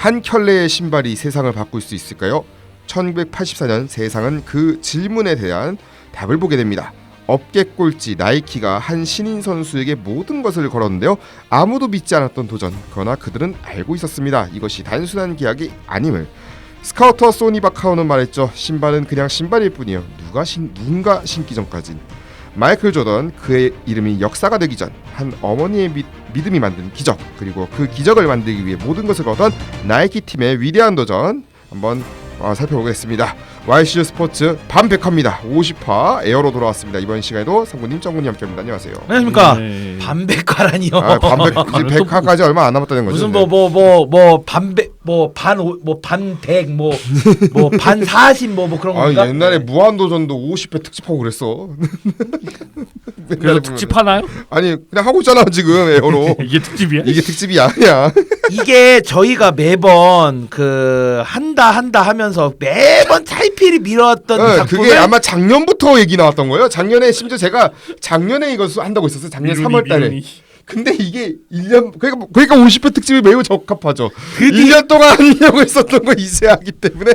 한 켤레의 신발이 세상을 바꿀 수 있을까요? 1984년 세상은 그 질문에 대한 답을 보게 됩니다. 업계 꼴찌 나이키가 한 신인 선수에게 모든 것을 걸었는데요. 아무도 믿지 않았던 도전. 그러나 그들은 알고 있었습니다. 이것이 단순한 계약이 아님을. 스카우터 소니 바카오는 말했죠. 신발은 그냥 신발일 뿐이요. 누군가 신기 전까진. 마이클 조던, 그의 이름이 역사가 되기 전 한 어머니의 믿음이 만든 기적, 그리고 그 기적을 만들기 위해 모든 것을 걸었던 나이키 팀의 위대한 도전 한번 살펴보겠습니다. YCU 스포츠 밤백화입니다. 50화 에어로 돌아왔습니다. 이번 시간에도 상구님, 정구님 함께합니다. 안녕하세요. 안녕하십니까. 네. 밤백화라니요. 이제 백화까지 얼마 안 남았다는 거죠. 무슨 반백 반 40 그런 건가? 옛날에 무한도전도 50회 특집하고 그랬어. 그래서 특집하나요? 아니 그냥 하고 있잖아 지금 에어로. 이게 특집이야? 이게 특집이 아니야. 이게 저희가 매번 한다 하면서 매번 탈피리 미뤄왔던 작품을 그게 아마 작년부터 얘기 나왔던 거예요. 작년에 심지어 제가 작년에 이거 한다고 했었어요. 작년 3월달에. 근데 이게 1년 그러니까 50회 특집이 매우 적합하죠. 1년 동안 하려고 했었던 거 이제 하기 때문에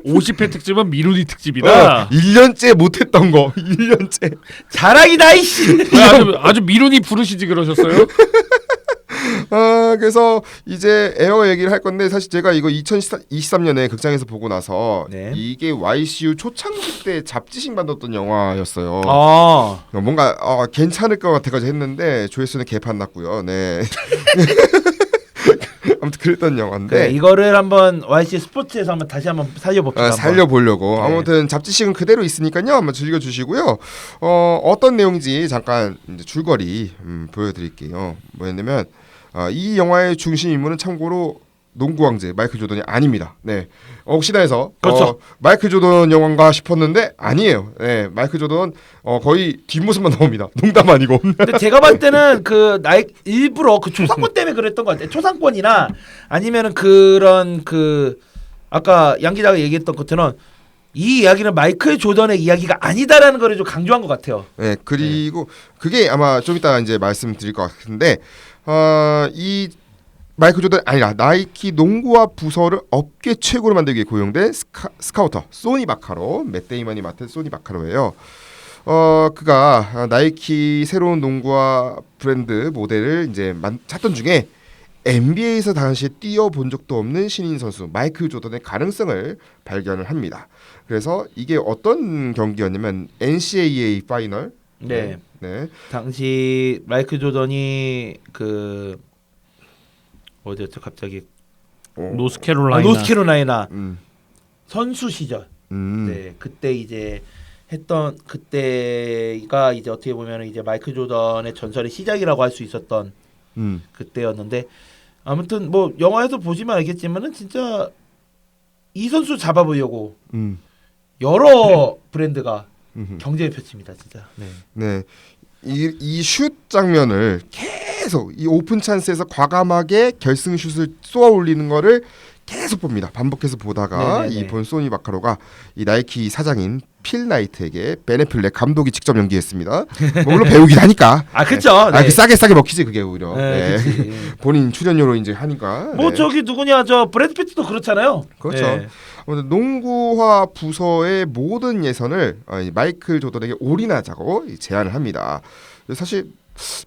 50회 특집은 미루니 특집이다. 1년째 못했던 거 1년째 자랑이다 이씨. 아주 미루니 부르시지 그러셨어요? 그래서 이제 에어 얘기를 할 건데 사실 제가 이거 2023년에 극장에서 보고 나서 이게 YCU 초창기 때 잡지식 만들었던 영화였어요. 뭔가 괜찮을 것 같아가지고 했는데 조회수는 개판 났고요. 네. 아무튼 그랬던 영화인데 이거를 한번 YC 스포츠에서 다시 한번 살려봅시다. 살려보려고. 아무튼 잡지식은 그대로 있으니까요. 한번 즐겨주시고요. 어떤 내용인지 잠깐 이제 줄거리 보여드릴게요. 뭐였냐면 이 영화의 중심 인물은 참고로 농구 왕제 마이클 조던이 아닙니다. 네, 혹시나 해서 그렇죠. 마이클 조던 영화인가 싶었는데 아니에요. 네, 마이클 조던 거의 뒷모습만 나옵니다. 농담 아니고. 근데 제가 봤을 때는 일부러 초상권 때문에 그랬던 것 같아요. 초상권이나 아니면은 그런 아까 양 기자가 얘기했던 것처럼 이 이야기는 마이클 조던의 이야기가 아니다라는 거를 좀 강조한 것 같아요. 네, 그리고 그게 아마 좀 이따 이제 말씀드릴 것 같은데 이 마이클 조던 아니라 나이키 농구화 부서를 업계 최고로 만들기 위해 고용된 스카우터 소니 바카로, 맷 데이먼이 맡은 소니 바카로예요. 그가 나이키 새로운 농구화 브랜드 모델을 이제 찾던 중에 NBA에서 당시에 뛰어본 적도 없는 신인 선수 마이클 조던의 가능성을 발견을 합니다. 그래서 이게 어떤 경기였냐면 NCAA 파이널. 네. 당시 마이클 조던이 어디였죠? 갑자기 노스캐롤라이나 선수 시절. 네, 그때 이제 그때가 이제 어떻게 보면 이제 마이클 조던의 전설의 시작이라고 할 수 있었던 그때였는데 아무튼 영화에서 보시면 알겠지만은 진짜 이 선수 잡아보려고 여러 브랜드가 경쟁을 펼칩니다, 진짜. 네. 이 슛 장면을 계속 이 오픈 찬스에서 과감하게 결승 슛을 쏘아 올리는 거를 계속 봅니다. 반복해서 보다가 이 본 소니 바카로가 이 나이키 사장인 필 나이트에게 벤 애플렉 감독이 직접 연기했습니다. 물론 배우긴 하니까. 그렇죠. 그 싸게 먹히지 그게 오히려. 본인 출연료로 이제 하니까. 저기 누구냐 브래드 피트도 그렇잖아요. 그렇죠. 농구화 부서의 모든 예선을 마이클 조던에게 올인하자고 제안을 합니다. 사실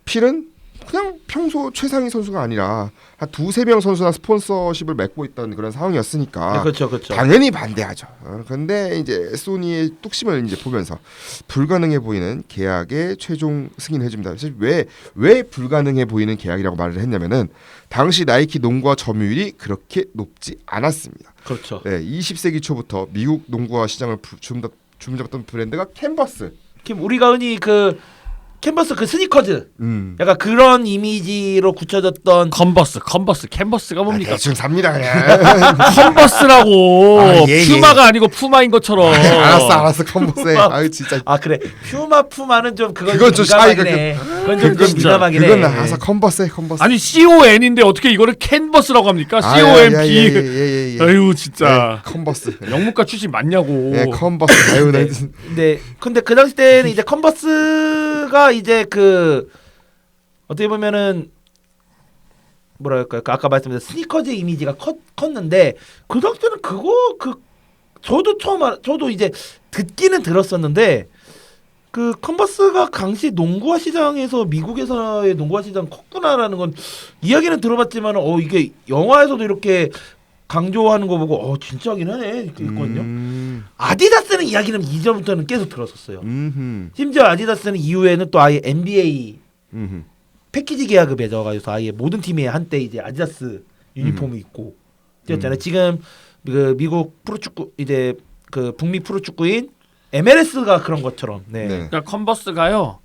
필은 그냥 평소 최상위 선수가 아니라 한 2-3명 선수나 스폰서십을 맺고 있던 그런 상황이었으니까 그렇죠. 당연히 반대하죠. 그런데 이제 소니의 뚝심을 이제 보면서 불가능해 보이는 계약에 최종 승인해 줍니다. 사실 왜 불가능해 보이는 계약이라고 말을 했냐면은 당시 나이키 농구화 점유율이 그렇게 높지 않았습니다. 그렇죠. 네, 20세기 초부터 미국 농구화 시장을 주름잡았던 브랜드가 캔버스. 우리가 흔히 캔버스 스니커즈 약간 그런 이미지로 굳혀졌던 캔버스가 뭡니까? 대충 삽니다 그냥. 컨버스라고 퓨마가 아니고 푸마인 것처럼. 알았어 컨버스. 진짜. 그래 퓨마는 좀 그건 좀 차이가. 그건 좀 민감하긴 해. 그건 알아서 컨버스. 아니 CON인데 어떻게 이거를 캔버스라고 합니까? COMP. 아유 진짜. 컨버스. 영문과 출신 맞냐고. 컨버스. 아유 근데 그 당시 때는 이제 컨버스가 이제 어떻게 보면은 뭐랄까요? 아까 말씀드린 스니커즈 이미지가 컸는데 그 당시에는 저도 이제 듣기는 들었었는데 그 컨버스가 당시 농구화 시장에서 미국에서의 농구화 시장 컸구나라는 건 이야기는 들어봤지만 이게 영화에서도 이렇게 강조하는 거 보고 진짜긴 하네 이렇게 있거든요. 아디다스는 이야기는 이전부터는 계속 들었었어요. 심지어 아디다스는 이후에는 또 아예 NBA 패키지 계약을 맺어가지고 아예 모든 팀에 한때 이제 아디다스 유니폼이 있고 뛰었잖아요. 지금 그 미국 프로축구 이제 그 북미 프로축구인 MLS가 그런 것처럼. 네. 그러니까 컨버스가요.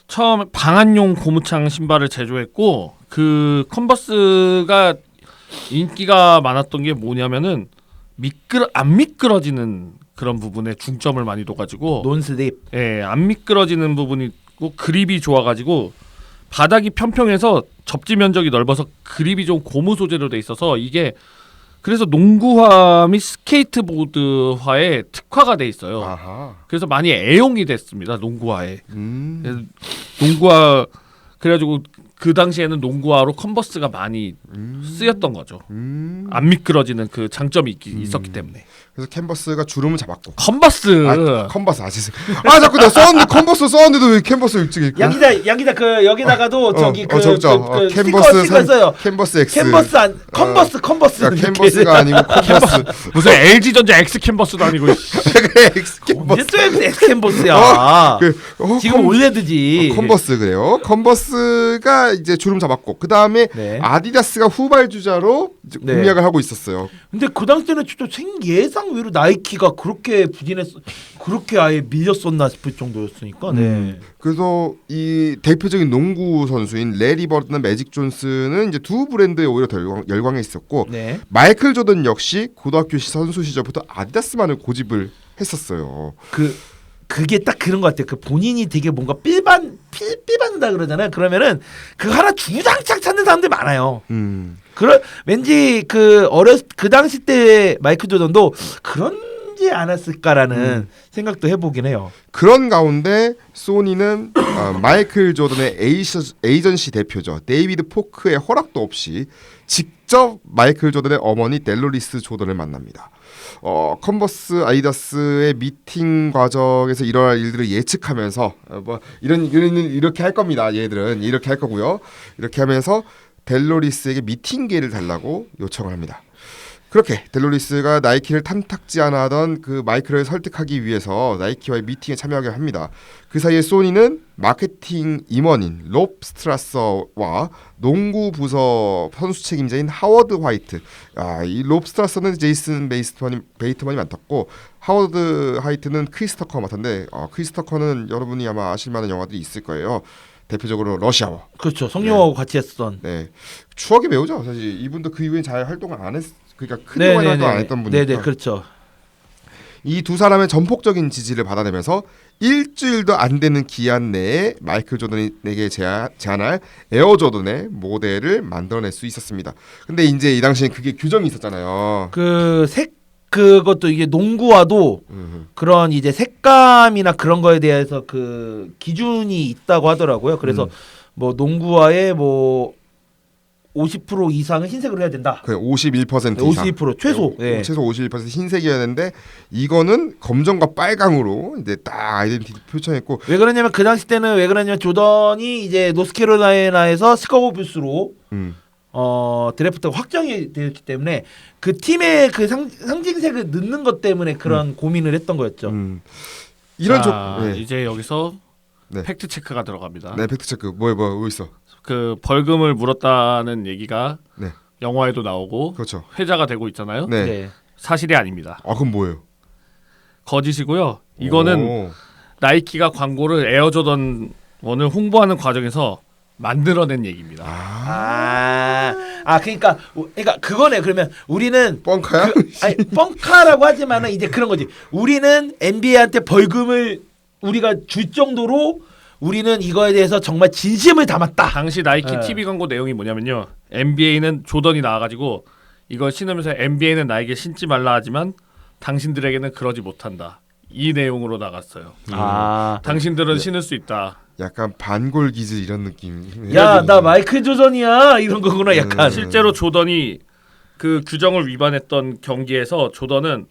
처음 방한용 고무창 신발을 제조했고 그 컨버스가 인기가 많았던 게 뭐냐면은 안 미끄러지는 그런 부분에 중점을 많이 둬가지고 논슬립. 예, 안 미끄러지는 부분이 있고 그립이 좋아가지고 바닥이 평평해서 접지 면적이 넓어서 그립이 좀 고무 소재로 돼 있어서 이게 그래서 농구화 및 스케이트보드화에 특화가 돼 있어요. 아하. 그래서 많이 애용이 됐습니다. 농구화에. 그래서 농구화 그래가지고 그 당시에는 농구화로 컨버스가 많이 쓰였던 거죠. 안 미끄러지는 그 장점이 있었기 때문에. 그래서 캔버스가 주름을 잡았고. 컨버스. 컨버스 자꾸 내가 썼는데 컨버스 썼는데도 왜 캔버스 일찍 읽고? 양기자 그 여기다가도 저기 그 적죠. 스티커 있어요. 캔버스 X. 컨버스. 그러니까 캔버스가 아니고 컨버스. 무슨 LG 전자 X 캔버스도 아니고. X 캔버스. X 캔버스야. 지금 올레드지. 컨버스 그래요. 컨버스가 이제 주름 잡았고 그 다음에 네. 아디다스가 후발 주자로 이제 공략을 하고 있었어요. 근데 그 당시에는 진짜 예상 외로 나이키가 그렇게 부진했어, 그렇게 아예 밀렸었나 싶을 정도였으니까. 네. 그래서 이 대표적인 농구 선수인 레리 버드나 매직 존슨은 이제 두 브랜드에 오히려 더 열광해 있었고 네. 마이클 조던 역시 고등학교 선수 시절부터 아디다스만을 고집을 했었어요. 그게 딱 그런 것 같아요. 그 본인이 되게 뭔가 삘받는다 그러잖아요. 그러면은 그 하나 주장창 찾는 사람들 많아요. 왠지 그 당시 때 마이클 조던도 그런지 않았을까라는 생각도 해보긴 해요. 그런 가운데 소니는 마이클 조던의 에이전시 대표죠. 데이비드 포크의 허락도 없이 직접 마이클 조던의 어머니 델로리스 조던을 만납니다. 컨버스 아디다스의 미팅 과정에서 일어날 일들을 예측하면서 이렇게 할 겁니다. 얘들은 이렇게 할 거고요. 이렇게 하면서 델로리스에게 미팅 기회를 달라고 요청을 합니다. 그렇게 델로리스가 나이키를 탐탁지 않아 하던 그 마이클을 설득하기 위해서 나이키와의 미팅에 참여하게 합니다. 그 사이에 소니는 마케팅 임원인 롭 스트라서와 농구 부서 선수 책임자인 하워드 화이트, 이 롭 스트라서는 제이슨 베이트먼이 맡았고 하워드 화이트는 크리스 터커가 맡았는데 크리스 터커는 여러분이 아마 아실 만한 영화들이 있을 거예요. 대표적으로 러시아워. 그렇죠. 성룡하고 같이 했던. 네, 추억의 배우죠. 사실 이분도 그 이후에 잘 활동을 안 했. 그러니까 큰 영화 활동 안 했던 분이니까. 네네, 그렇죠. 이 두 사람의 전폭적인 지지를 받아내면서 일주일도 안 되는 기한 내에 마이클 조던에게 제안할 에어 조던의 모델을 만들어낼 수 있었습니다. 근데 이제 이 당시엔 그게 규정이 있었잖아요. 그것도 이게 농구와도 그런 이제 색감이나 그런 거에 대해서 그 기준이 있다고 하더라고요. 그래서 뭐 농구화에 뭐 50% 이상은 흰색으로 해야 된다. 그래 51% 이상. 52% 최소. 네. 최소 51% 흰색이어야 되는데 이거는 검정과 빨강으로 이제 딱 아이덴티티 표창했고. 왜 그러냐면 그 당시 때는 왜 그러냐면 조던이 이제 노스캐롤라이나에서 시카고 불스로 드래프트가 확정이 되었기 때문에 그 팀의 그 상징색을 넣는 것 때문에 그런 고민을 했던 거였죠. 이런 이제 여기서 팩트 체크가 들어갑니다. 네, 팩트 체크. 뭐 있어? 그 벌금을 물었다는 얘기가 영화에도 나오고 그렇죠. 회자가 되고 있잖아요. 네. 사실이 아닙니다. 그럼 뭐예요? 거짓이고요. 이거는 나이키가 광고를 에어조던 1을 홍보하는 과정에서 만들어낸 얘기입니다. 그러니까 그거네. 그러면 우리는 뻥카야? 뻥카라고 하지만은 이제 그런 거지. 우리는 NBA한테 벌금을 우리가 줄 정도로 우리는 이거에 대해서 정말 진심을 담았다. 당시 나이키 TV 광고 내용이 뭐냐면요. NBA는 조던이 나와가지고 이걸 신으면서 NBA는 나에게 신지 말라 하지만 당신들에게는 그러지 못한다. 이 내용으로 나갔어요. 당신들은 신을 수 있다. 약간 반골 기질 이런 느낌. 야, 나 마이클 조던이야 이런 거구나 약간. 실제로 조던이 그 규정을 위반했던 경기에서 조던은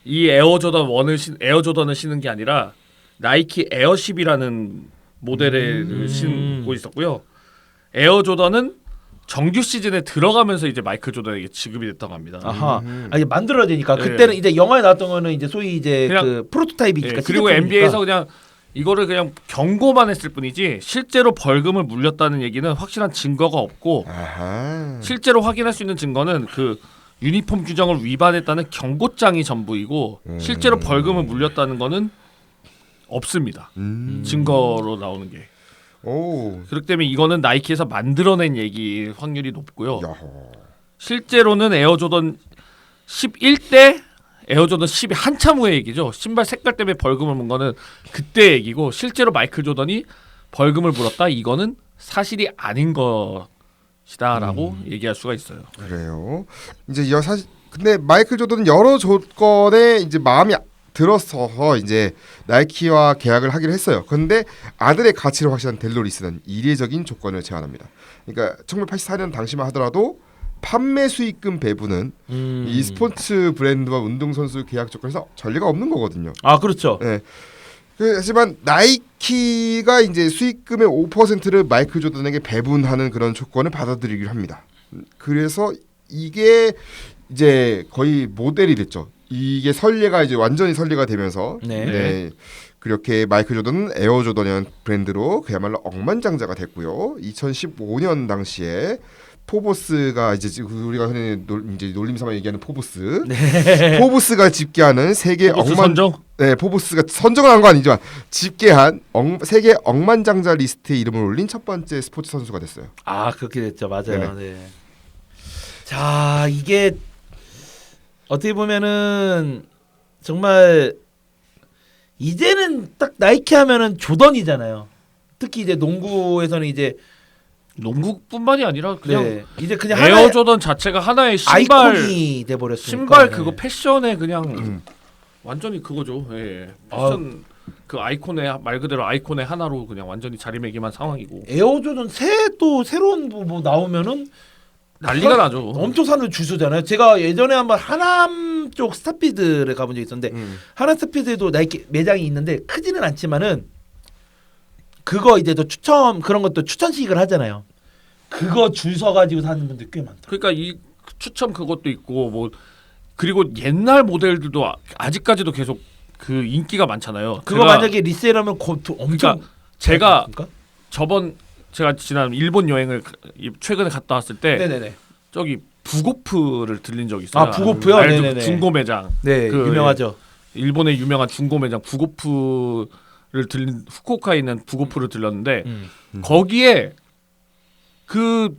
이 에어 조던을 신은 게 아니라 나이키 에어십이라는 모델을 신고 있었고요. 에어 조던은 정규 시즌에 들어가면서 이제 마이클 조던에게 지급이 됐다고 합니다. 아하. 이게 만들어야 되니까 예. 그때는 이제 영화에 나왔던 거는 이제 소위 이제 그냥- 그 프로토타입이니까. 예, 그리고 시제품이니까. NBA에서 그냥 이거를 그냥 경고만 했을 뿐이지 실제로 벌금을 물렸다는 얘기는 확실한 증거가 없고 아하. 실제로 확인할 수 있는 증거는 그 유니폼 규정을 위반했다는 경고장이 전부이고 실제로 벌금을 물렸다는 거는 없습니다. 증거로 나오는 게. 오. 그렇기 때문에 이거는 나이키에서 만들어낸 얘기 확률이 높고요. 야호. 실제로는 에어조던 11대 에어조던 10이 한참 후의 얘기죠. 신발 색깔 때문에 벌금을 문 거는 그때 얘기고 실제로 마이클 조던이 벌금을 물었다 이거는 사실이 아닌 것이다라고 얘기할 수가 있어요. 그래요. 이제 사실 근데 마이클 조던은 여러 조건에 이제 마음이 들어서 이제 나이키와 계약을 하기로 했어요. 그런데 아들의 가치를 확신한 델로리스는 이례적인 조건을 제안합니다. 그러니까 1984년 당시만 하더라도 판매 수익금 배분은 이 스포츠 브랜드와 운동선수 계약 조건에서 전례가 없는 거거든요. 아 그렇죠. 네. 하지만 나이키가 이제 수익금의 5%를 마이클 조던에게 배분하는 그런 조건을 받아들이기로 합니다. 그래서 이게 이제 거의 모델이 됐죠. 이게 선례가 이제 완전히 선례가 되면서 네. 그렇게 마이클 조던은 에어 조던이라는 브랜드로 그야말로 억만장자가 됐고요. 2015년 당시에 포브스가 이제 우리가 흔히 이제 놀림삼아 얘기하는 포브스, 포브스가 집계하는 세계 포브스 선정? 네, 포브스가 선정을 한 거 아니지만 집계한 세계 억만장자 리스트에 이름을 올린 첫 번째 스포츠 선수가 됐어요. 아 그렇게 됐죠. 맞아요. 네네. 네. 자 이게 어떻게 보면은 정말 이제는 딱 나이키 하면은 조던이잖아요. 특히 이제 농구에서는 이제 농구뿐만이 아니라 그냥 네, 이제 그냥 에어 하나의 조던 자체가 하나의 신발 아이콘이 돼버렸으니까. 신발 네. 그거 패션에 그냥 완전히 그거죠. 예. 패션 그 아이콘의 말 그대로 아이콘의 하나로 그냥 완전히 자리매김한 상황이고 에어 조던 또 새로운 뭐 나오면은 난리가 나죠. 엄청 사는 주소잖아요. 제가 예전에 한번 하남 쪽 스타피드를 가본 적이 있었는데 하남 스타피드에도 나이키 매장이 있는데 크지는 않지만은 그거 이제 또 추첨 그런 것도 추천식을 하잖아요. 그거 줄 서가지고 사는 분들 꽤 많더라고요. 그러니까 이 추첨 그것도 있고 뭐 그리고 옛날 모델들도 아직까지도 계속 그 인기가 많잖아요. 그거 만약에 리셀하면 엄청 그러니까 제가 그러니까? 제가 지난 일본 여행을 최근에 갔다 왔을 때 네네네. 저기 부고프를 들린 적이 있어요. 아, 부고프요? 알죠? 네네네. 중고 매장. 네 그, 유명하죠. 일본의 유명한 중고 매장 부고프를 들린 후쿠오카에 있는 부고프를 들렸는데 거기에 그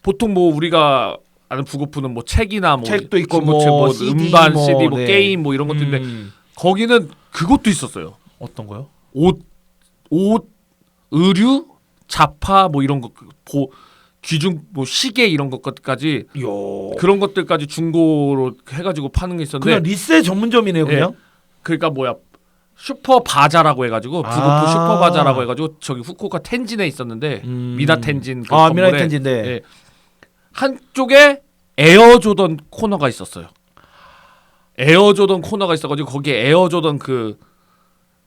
보통 뭐 우리가 아는 부고프는 뭐 책이나 뭐 책도 있고 중고책, 뭐 CD, 음반 뭐, CD 뭐 네. 게임 뭐 이런 것들인데 거기는 그것도 있었어요. 어떤 거요? 옷 의류 자파 뭐 이런 거 귀중 뭐 시계 이런 것까지 요. 그런 것들까지 중고로 해가지고 파는 게 있었는데 그냥 리셀 전문점이네요, 그냥. 그러니까 뭐야 슈퍼 바자라고 해가지고 부고프 슈퍼 바자라고 해가지고 저기 후쿠오카 텐진에 있었는데 미나 텐진 그 미나 건물에 텐진데. 예, 한쪽에 에어 조던 코너가 있었어요. 에어 조던 코너가 있어가지고 거기에 에어 조던 그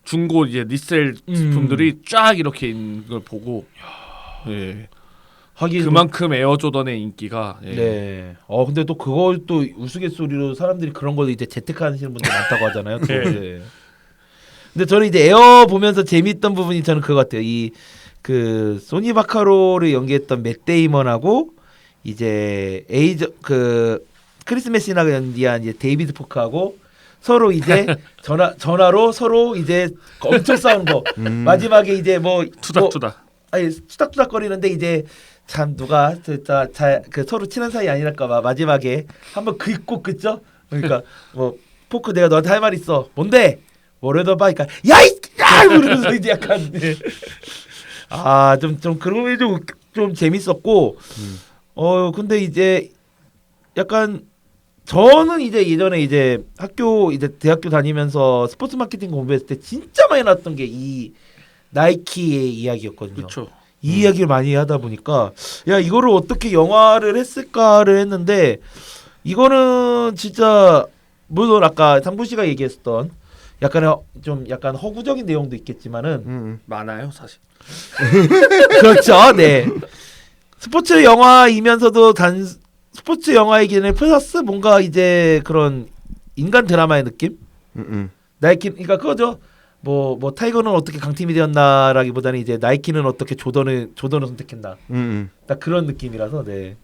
중고 이제 리셀 제품들이 쫙 이렇게 있는 걸 보고 예. 하긴 그만큼 에어 조던의 인기가 예. 네. 근데 또 그걸 또 우스갯소리로 사람들이 그런 걸 이제 재테크하시는 분들 많다고 하잖아요. 또. 네. 네. 근데 저는 이제 에어 보면서 재미있던 부분이 저는 그거 같아요. 이 그 소니 바카로를 연기했던 맷 데이먼하고 이제 크리스 메시나가 연기한 이제 데이비드 포크하고 서로 이제 전화로 서로 이제 엄청 싸우는 거. 마지막에 이제 뭐 투닥투닥. 아니 투닥투닥거리는데 이제 참 누가 진짜 그 서로 친한 사이 아니랄까봐 마지막에 한번 긁고 긋죠. 그러니까 뭐 포크 내가 너한테 할 말 있어. 뭔데? 뭐래도 봐니까 야이 이러면서 이제 약간 좀 그런 게 좀 재밌었고 근데 이제 약간 저는 이제 예전에 이제 대학교 다니면서 스포츠 마케팅 공부했을 때 진짜 많이 나왔던 게 이 나이키의 이야기였거든요. 그렇죠. 이 이야기를 많이 하다 보니까 야 이거를 어떻게 영화를 했을까를 했는데 이거는 진짜 물론 아까 상부 씨가 얘기했던 약간의 좀 약간 허구적인 내용도 있겠지만은 많아요 사실. 그렇죠. 네. 스포츠 영화이면서도 단 스포츠 영화이기는 플러스 뭔가 이제 그런 인간 드라마의 느낌? 나이키 그러니까 그거죠. 뭐 타이거는 어떻게 강팀이 되었나라기보다는 이제 나이키는 어떻게 조던을 선택했나. 딱 그런 느낌이라서 네.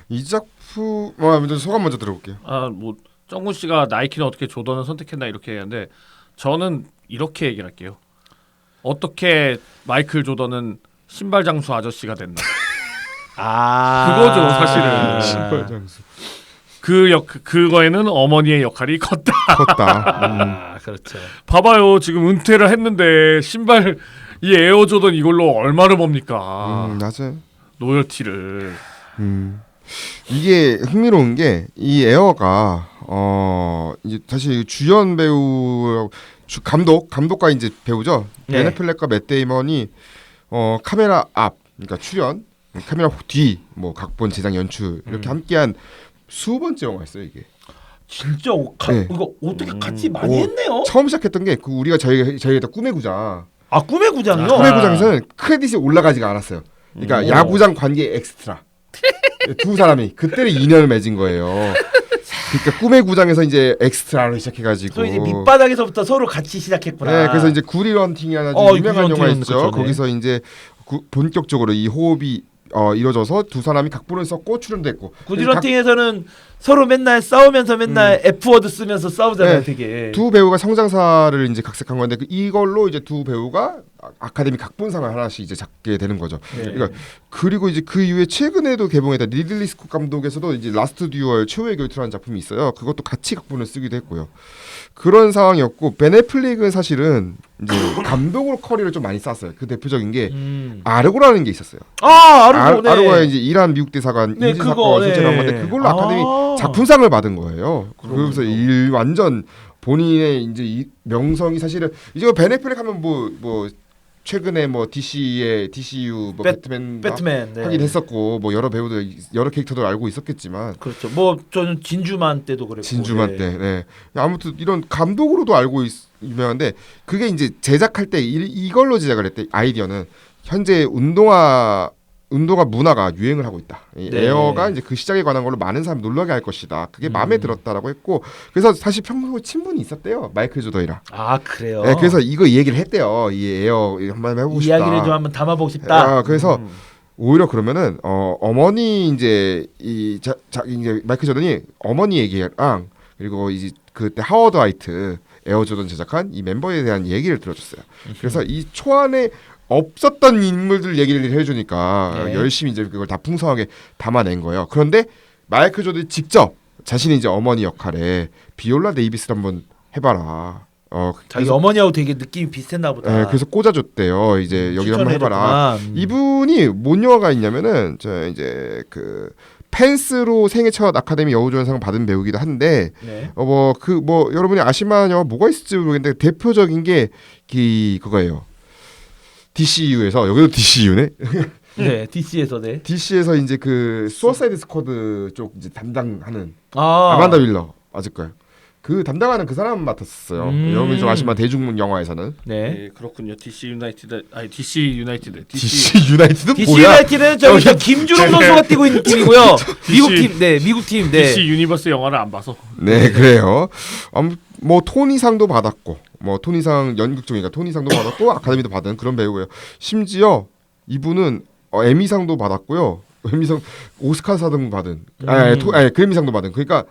이 작품 먼저 소감 먼저 들어볼게요. 뭐 정군 씨가 나이키는 어떻게 조던을 선택했나 이렇게 얘기하는데 저는 이렇게 얘기를 할게요. 어떻게 마이클 조던은 신발 장수 아저씨가 됐나? 그거죠 사실은. 신발 장수. 그거에는 어머니의 역할이 컸다. 그렇죠. 봐봐요 지금 은퇴를 했는데 신발 이 에어 조던 이걸로 얼마를 봅니까? 맞아요. 로열티를. 이게 흥미로운 게 이 에어가 이제 사실 주연 배우 감독과 이제 배우죠. 네. 베네 플렉과 맷 데이먼이 카메라 앞 그러니까 출연 카메라 뒤 뭐 각본 제작 연출 이렇게 함께한 수번째 영화였어요 이게. 진짜 네. 이거 어떻게 같이 많이 했네요. 처음 시작했던 게 우리가 저희가 꿈의 구장. 꿈의 구장이요? 꿈의 구장에서는 크레딧이 올라가지가 않았어요. 그러니까 야구장 관계 엑스트라. 두 사람이 그때는 인연을 맺은 거예요. 그러니까 꿈의 구장에서 이제 엑스트라로 시작해가지고. 또 이제 밑바닥에서부터 서로 같이 시작했구나. 네, 그래서 이제 구리런팅이라는 유명한 영화 있죠. 거기서 이제 본격적으로 이 호흡이 이루어져서 두 사람이 각본을 썼고 출연도 했고. 구디런팅에서는 서로 맨날 싸우면서 맨날 F워드 쓰면서 싸우잖아요. 네. 되게. 두 배우가 성장사를 이제 각색한 건데 이걸로 이제 두 배우가 아카데미 각본상을 하나씩 이제 잡게 되는 거죠. 네. 그러니까 그리고 이제 그 이후에 최근에도 개봉했던 리들리 스콧 감독에서도 이제 라스트 듀얼 최후의 결투라는 작품이 있어요. 그것도 같이 각본을 쓰기도 했고요. 그런 상황이었고 베네 플릭은 사실은 이제 감독으로 커리어를 좀 많이 쌓았어요. 그 대표적인 게 아르고라는 게 있었어요. 아르고. 네. 아르고가 이제 이란 미국 대사관 네, 인질 사건 네. 소재로 한 건데 그걸로 아카데미 작품상을 받은 거예요. 그러면서 완전 본인의 이제 명성이 사실은 이제 베네 플릭 하면 뭐 최근에 뭐 DC의 DCU 뭐 배트맨 네. 하긴 했었고 뭐 여러 배우들 여러 캐릭터들 알고 있었겠지만 그렇죠. 뭐 저는 진주만 때도 그랬고. 진주만 때 네. 아무튼 이런 감독으로도 알고 유명한데 그게 이제 제작할 때 이걸로 제작을 했대. 아이디어는 현재 운동화 문화가 유행을 하고 있다. 이 네. 에어가 이제 그 시작에 관한 걸로 많은 사람이 놀라게 할 것이다. 그게 마음에 들었다라고 했고 그래서 사실 평소에 친분이 있었대요. 마이클 조던이랑. 그래요. 네, 그래서 이거 얘기를 했대요. 이 에어 한번 해보고 싶다. 이야기를 좀 한번 담아보고 싶다. 그래서 오히려 그러면은 어머니 이제 이제 마이클 조던이 어머니 얘기랑 그리고 이제 그때 하워드 화이트 에어 조던 제작한 이 멤버에 대한 얘기를 들어줬어요. 그래서 이 초안에 없었던 인물들 얘기를 해주니까 네. 열심히 이제 그걸 다 풍성하게 담아낸 거예요. 그런데 마이클 조던이 직접 자신이 이제 어머니 역할에 비올라 데이비스를 한번 해봐라. 자기 어머니하고 되게 느낌이 비슷했나 보다. 네, 그래서 꽂아줬대요. 이제 여기 한번 해봐라. 이분이 뭔 영화가 있냐면은 저 이제 그 펜스로 생애 첫 아카데미 여우조연상 받은 배우기도 한데 네. 여러분이 아실만한 영화 뭐가 있을지 모르겠는데 대표적인 게 그거예요. DCU에서 여기도 DCU네. 네, DC에서 네. DC에서 이제 그 수어사이드 스쿼드 쪽 이제 담당하는 아. 아만다 윌러 아실까요? 그 담당하는 그 사람 맡았었어요. 여러분이 좀 아시만 대중 영화에서는. 네. 네, 그렇군요. DC 유나이티드 DC 유나이티드 DC 뭐야? 유나이티드는 저기 김주롱 선수가 뛰고 있는 팀이고요. 미국 팀, 네, 미국 팀, 네. DC 유니버스 영화를 안 봐서. 네, 그래요. 뭐 토니상도 받았고, 뭐 토니상 연극 중이니까 토니상도 받았고 아카데미도 받은 그런 배우고요. 심지어 이분은 에미상도 받았고요. 에미상 오스카상도 받은, 그래미상도 받은. 그러니까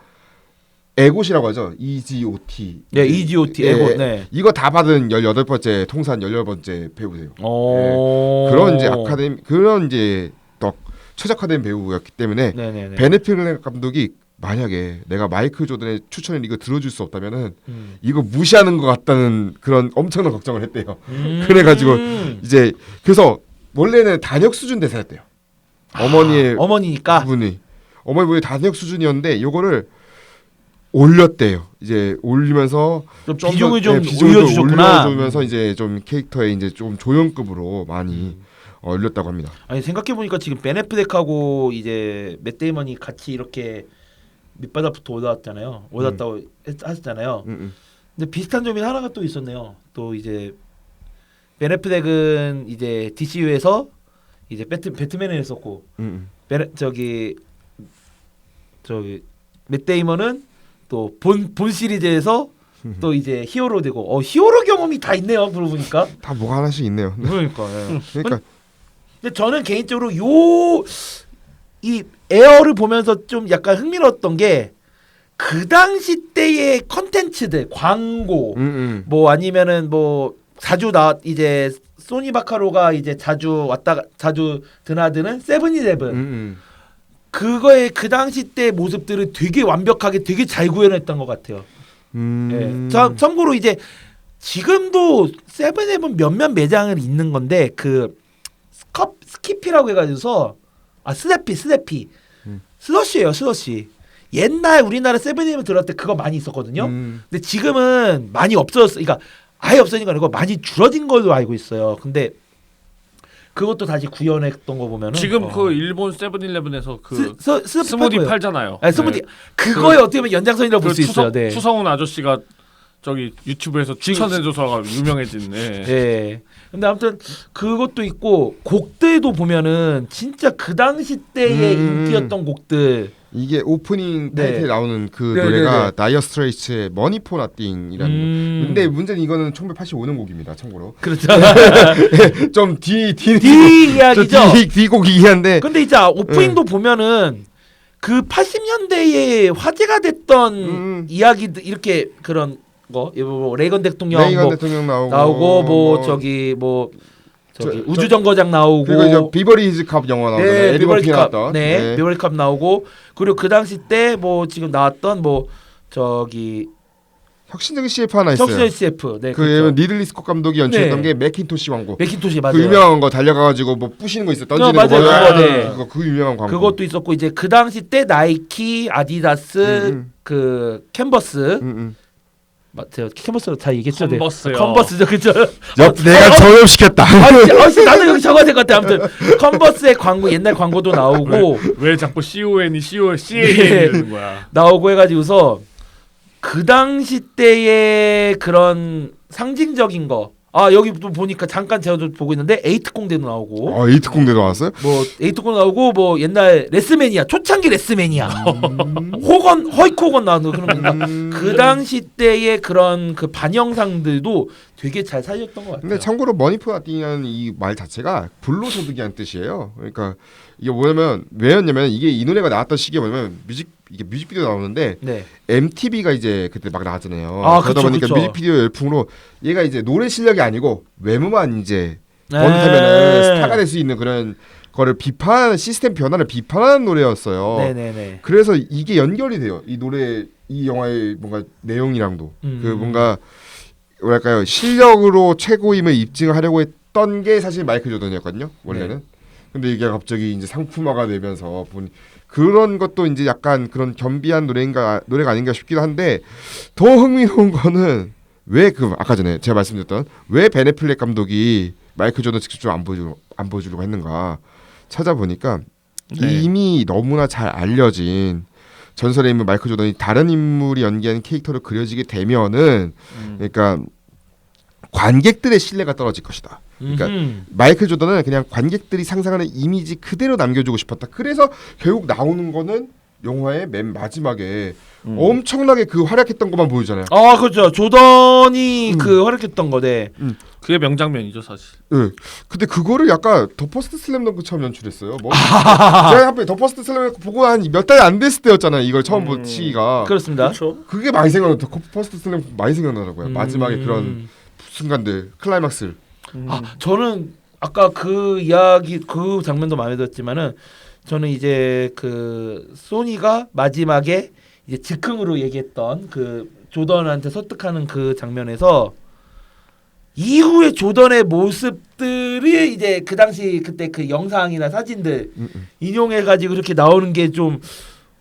에고시라고 하죠. EGOT. 네, EGOT 에고. 네. 이거 다 받은 18번째 통산 18번째 배우세요. 오. 그런 이제 그런 이제 최적화된 배우였기 때문에 네네네. 베네 플렉 감독이 만약에 내가 마이클 조던의 추천을 이거 들어줄 수 없다면은 이거 무시하는 것 같다는 그런 엄청난 걱정을 했대요. 그래가지고 이제 그래서 원래는 단역 수준 대사였대요. 어머니의 어머니니까. 부분이 어머니 단역 수준이었는데 요거를 올렸대요. 이제 올리면서 좀 좀 비중을 더, 좀 비중을 올려주셨구나. 올려주면서 이제 좀 캐릭터에 이제 좀 조연급으로 많이 올렸다고 합니다. 아니 생각해 보니까 지금 벤 애플렉하고 이제 맷 데이먼이 같이 이렇게 밑바닥부터 올라왔다고 하셨잖아요. 근데 비슷한 점이 하나가 또 있었네요. 또 이제 벤 애플렉은 이제 DCU에서 이제 배트맨을 했었고 저기 맷 데이먼은 또 본 시리즈에서 또 이제 히어로 되고 히어로 경험이 다 있네요. 그러고 보니까 다 뭐가 하나씩 있네요. 그러니까 그러니까 근데 저는 개인적으로 이 에어를 보면서 좀 약간 흥미로웠던 게 그 당시 때의 컨텐츠들 광고 뭐 아니면은 뭐 자주 이제 소니 바카로가 이제 자주 드나드는 세븐일레븐 그거의 그 당시 때 모습들을 되게 완벽하게 되게 잘 구현했던 것 같아요. 예. 참고로 이제 지금도 세븐일레븐 몇몇 매장을 있는 건데 그 스키피라고 해가지고서 스냅피 슬러시예요. 슬러시. 옛날 우리나라 세븐일레븐 들어갈 때 그거 많이 있었거든요. 근데 지금은 많이 없어졌어. 그러니까 아예 없어진 거 아니고 많이 줄어든 걸로 알고 있어요. 근데 그것도 다시 구현했던 거 보면은 지금 그 일본 세븐일레븐에서 그 스무디 팔고요. 팔잖아요. 네, 스무디 그거에 어떻게 보면 연장선이라고 볼 수 있어요. 네. 추성훈 아저씨가 저기 유튜브에서 추천해줘서 유명해진. 네. 근데 아무튼 그것도 있고 곡들도 보면은 진짜 그 당시 때의 인기였던 곡들. 이게 오프닝 타이틀에 네. 나오는 그 네, 노래가 네, 네. 다이어 스트레이츠의 머니 포 나띵이라는 근데 문제는 이거는 1985년 곡입니다. 참고로. 그렇죠. 좀 뒤 이야기죠. 뒤곡이긴 한데 근데 이제 오프닝도 보면은 그 80년대에 화제가 됐던 이야기들 이렇게 그런 거, 뭐 레이건 대통령 대통령 나오고 뭐 저기 우주정거장 나오고 그리고 이제 비버리 히즈 컵 영화 나오잖아요. 네, 에디 머피 나왔던. 네, 비버리 컵 나오고 그리고 그 당시 때 뭐 지금 나왔던 뭐 저기 혁신적인 CF 하나 있어요. 혁신의 CF. 네, 그 그렇죠. 리들리 스콧 감독이 연출했던 네. 게 맥킨토시 광고. 맥킨토시 맞아요. 그 유명한 거 달려가가지고 뭐 부시는 거 있어. 던지는 맞아요. 거. 그거, 네. 그 유명한 광고. 그것도 있었고 이제 그 당시 때 나이키, 아디다스, 그 캔버스. 제가 캔버스로 다 얘기했죠. 컨버스요. 컨버스죠, 그죠? 내가 전염시켰다. 나도 여기 적어야 될 것 같아. 아무튼 컨버스의 광고 옛날 광고도 나오고 왜 자꾸 CON이 CAN이 네. 되는 거야? 나오고 해가지고서 그 당시 때의 그런 상징적인 거. 여기 또 보니까 잠깐 제가 좀 보고 있는데 에이트공대도 나오고. 에이트공대 나왔어요? 뭐 에이트공 나오고 뭐 옛날 레스매니아 초창기 레스매니아 허이크 호건 나오는 그런 그 당시 때의 그런 그 반영상들도 되게 잘 살렸던 것 같아요. 근데 참고로 머니포 나띵이라는 이 말 자체가 불로소득이라는 뜻이에요. 그러니까 이게 뭐냐면 왜였냐면 이게 이 노래가 나왔던 시기에 뭐냐면 이게 뮤직비디오 나오는데 네. MTV가 이제 그때 막 나왔잖아요. 그러다 그쵸, 보니까 그쵸. 뮤직비디오 열풍으로 얘가 이제 노래 실력이 아니고 외모만 이제 네. 번타면은 스타가 될 수 있는 그런 거를 비판하는 시스템 변화를 비판하는 노래였어요. 네네네. 그래서 이게 연결이 돼요. 이 노래 이 영화의 뭔가 내용이랑도 그 뭔가 뭐랄까요 실력으로 최고임을 입증하려고 했던 게 사실 마이클 조던이었거든요. 원래는. 근데 이게 갑자기 이제 상품화가 되면서 그런 것도 이제 약간 그런 겸비한 노래가 아닌가 싶기도 한데 더 흥미로운 거는 왜 아까 전에 제가 말씀드렸던 왜 벤 애플렉 감독이 마이클 조던 직접 안 보여주려고 했는가 찾아보니까 이미 너무나 잘 알려진 전설의 인물 마이클 조던이 다른 인물이 연기하는 캐릭터로 그려지게 되면은 그러니까 관객들의 신뢰가 떨어질 것이다. 그러니까 마이클 조던은 그냥 관객들이 상상하는 이미지 그대로 남겨주고 싶었다. 그래서 결국 나오는 거는 영화의 맨 마지막에 엄청나게 그 활약했던 것만 보여주잖아요. 그렇죠. 조던이 그 활약했던 거네. 그게 명장면이죠 사실. 네. 근데 그거를 약간 더 퍼스트 슬램덩크처럼 연출했어요. 제가 한번 더 퍼스트 슬램덩크 보고 한 몇 달 안 됐을 때였잖아요. 이걸 처음 본 시기가. 그렇습니다. 그렇죠. 그게 많이 더 퍼스트 슬램덩크 많이 생각나더라고요. 마지막에 그런 순간들, 클라이막스. 저는 아까 그 이야기 그 장면도 마음에 들었지만은 저는 이제 그 소니가 마지막에 이제 즉흥으로 얘기했던 그 조던한테 설득하는 그 장면에서 이후에 조던의 모습들이 이제 그 당시 그때 그 영상이나 사진들 인용해 가지고 이렇게 나오는 게 좀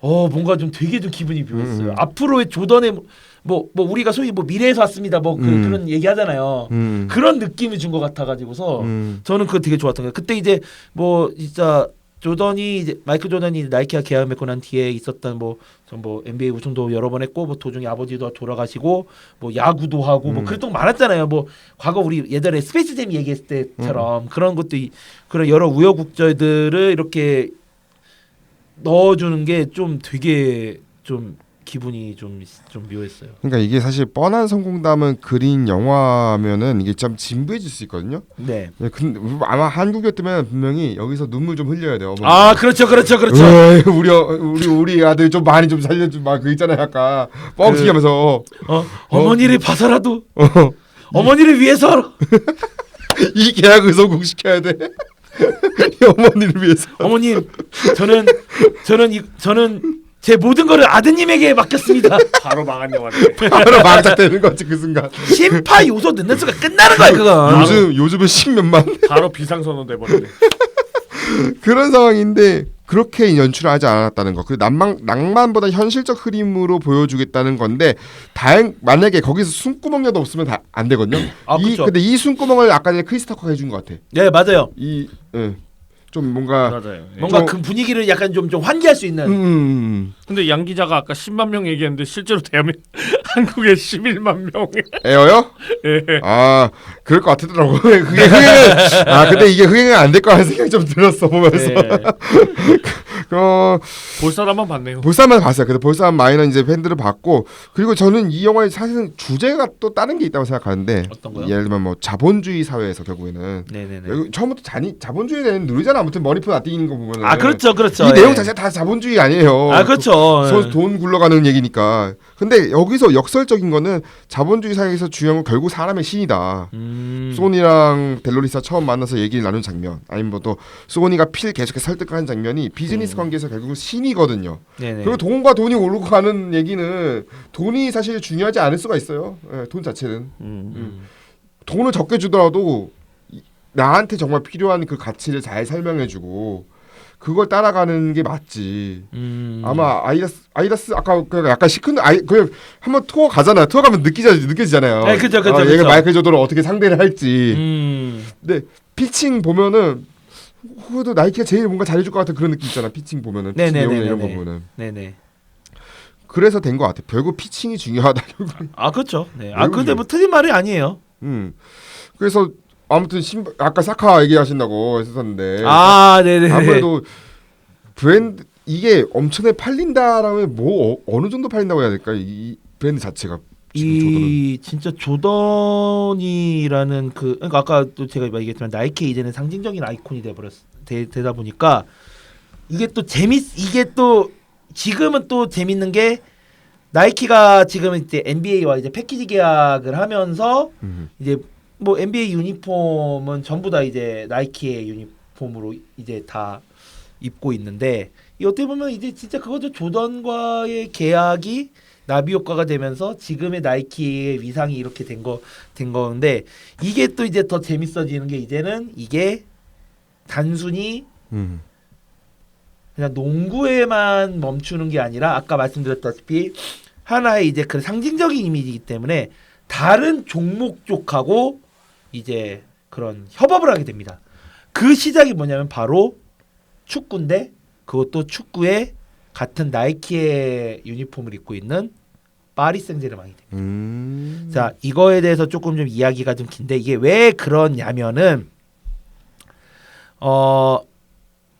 뭔가 좀 되게 좀 기분이 묘했어요. 앞으로의 조던의 뭐 우리가 소위 뭐 미래에서 왔습니다. 뭐 그런 얘기 하잖아요. 그런 느낌을 준 것 같아가지고서 저는 그거 되게 좋았던 거예요. 그때 이제 뭐 진짜 조던이 이제 마이클 조던이 나이키와 계약 맺고 난 뒤에 있었던 뭐 NBA 우승도 여러 번 했고 뭐 도중에 아버지도 돌아가시고 뭐 야구도 하고 뭐 그런 거 많았잖아요. 뭐 과거 우리 예전에 스페이스잼 얘기했을 때처럼 그런 것도 그런 여러 우여곡절들을 이렇게 넣어주는 게 좀 되게 좀 기분이 좀 묘했어요. 그러니까 이게 사실 뻔한 성공담은 그린 영화면은 이게 좀 진부해질 수 있거든요. 네. 근데 아마 한국이었다면 분명히 여기서 눈물 좀 흘려야 돼요. 아 그렇죠. 우리 아들 좀 많이 좀 살려줘. 막 그 있잖아요, 약간 뻥튀기하면서 어머니를 봐서라도 어머니를 위해서 이 계약을 성공시켜야 돼. 어머니를 위해서. 어머님, 저는 제 모든 거를 아드님에게 맡겼습니다. 바로 망한 영화인데. 바로 망작되는 거지 그 순간. 심파 요소 넣는 순간 끝나는 거야 그거. 요즘은 십몇만 바로 비상선언 돼버리네. 그런 상황인데 그렇게 연출을 하지 않았다는 거. 그 낭만보다 현실적 흐림으로 보여주겠다는 건데 만약에 거기서 숨구멍이라도 없으면 다 안 되거든요. 그쵸. 근데 이 숨구멍을 아까 전에 크리스 터커가 해준 것 같아. 네 맞아요. 좀 뭔가 맞아요. 뭔가 그 분위기를 약간 좀 환기할 수 있는. 근데 양 기자가 아까 10만 명 얘기했는데 실제로 대한민국 한국에 11만 명. 에어요? 예. 아 그럴 것 같더라고. 그게 흥행은 근데 이게 흥행은 안 될 거라는 생각이 좀 들었어 보면서. 네. 볼사람만 봤네요. 볼사만 봤어요. 근데 볼사만 마이너 이제 팬들을 봤고 그리고 저는 이 영화의 사실은 주제가 또 다른 게 있다고 생각하는데 어떤 거요? 예를 들면 뭐 자본주의 사회에서 결국에는 네네네. 처음부터 자본주의에 대한 누리잖아. 아무튼 머리표 안 띄는 거 보면은 그렇죠. 이 내용 자체가 다 자본주의 아니에요. 그렇죠. 서로 돈 굴러가는 얘기니까. 근데 여기서 역설적인 거는 자본주의 사회에서 중요한 건 결국 사람의 신이다. 소니랑 델로리사 처음 만나서 얘기를 나눈 장면, 아니면 또 소니가 필 계속해서 설득하는 장면이 비즈니스 관계에서 결국은 신이거든요. 네네. 그리고 돈과 돈이 오르고 가는 얘기는 돈이 사실 중요하지 않을 수가 있어요. 돈 자체는. 돈을 적게 주더라도 나한테 정말 필요한 그 가치를 잘 설명해주고 그걸 따라가는 게 맞지. 아마 아이다스 아까 그 약간 시큰 그 한번 투어 가잖아. 투어 가면 느껴지잖아요. 네, 그죠. 얘가 마이클 조던을 어떻게 상대를 할지. 근데 피칭 보면은 그래도 나이키가 제일 뭔가 잘해줄 것 같은 그런 느낌 있잖아. 피칭 보면은 피칭 내용이나 이런 거 보면은. 네네. 그래서 된 것 같아. 결국 피칭이 중요하다. 그렇죠. 네. 근데 뭐 틀린 말이 아니에요. 그래서 아무튼 아까 사카 얘기하신다고 했었는데 네네. 아무래도 브랜드 이게 엄청나게 팔린다라면 뭐 어느 정도 팔린다고 해야 될까 이 브랜드 자체가 이 진짜 조던이라는 그러니까 아까 또 제가 얘기했지만 나이키 이제는 상징적인 아이콘이 되다 보니까 이게 또 지금은 또 재밌는 게 나이키가 지금 이제 NBA와 이제 패키지 계약을 하면서 이제 뭐 NBA 유니폼은 전부 다 이제 나이키의 유니폼으로 이제 다 입고 있는데 이 어떻게 보면 이제 진짜 그거죠. 조던과의 계약이 나비 효과가 되면서 지금의 나이키의 위상이 이렇게 된 건데 이게 또 이제 더 재밌어지는 게 이제는 이게 단순히 그냥 농구에만 멈추는 게 아니라 아까 말씀드렸다시피 하나의 이제 그 상징적인 이미지이기 때문에 다른 종목 쪽하고 이제 그런 협업을 하게 됩니다. 그 시작이 뭐냐면 바로 축구인데 그것도 축구에 같은 나이키의 유니폼을 입고 있는 파리 생제르맹이 됩니다. 자, 이거에 대해서 조금 좀 이야기가 좀 긴데 이게 왜 그러냐면은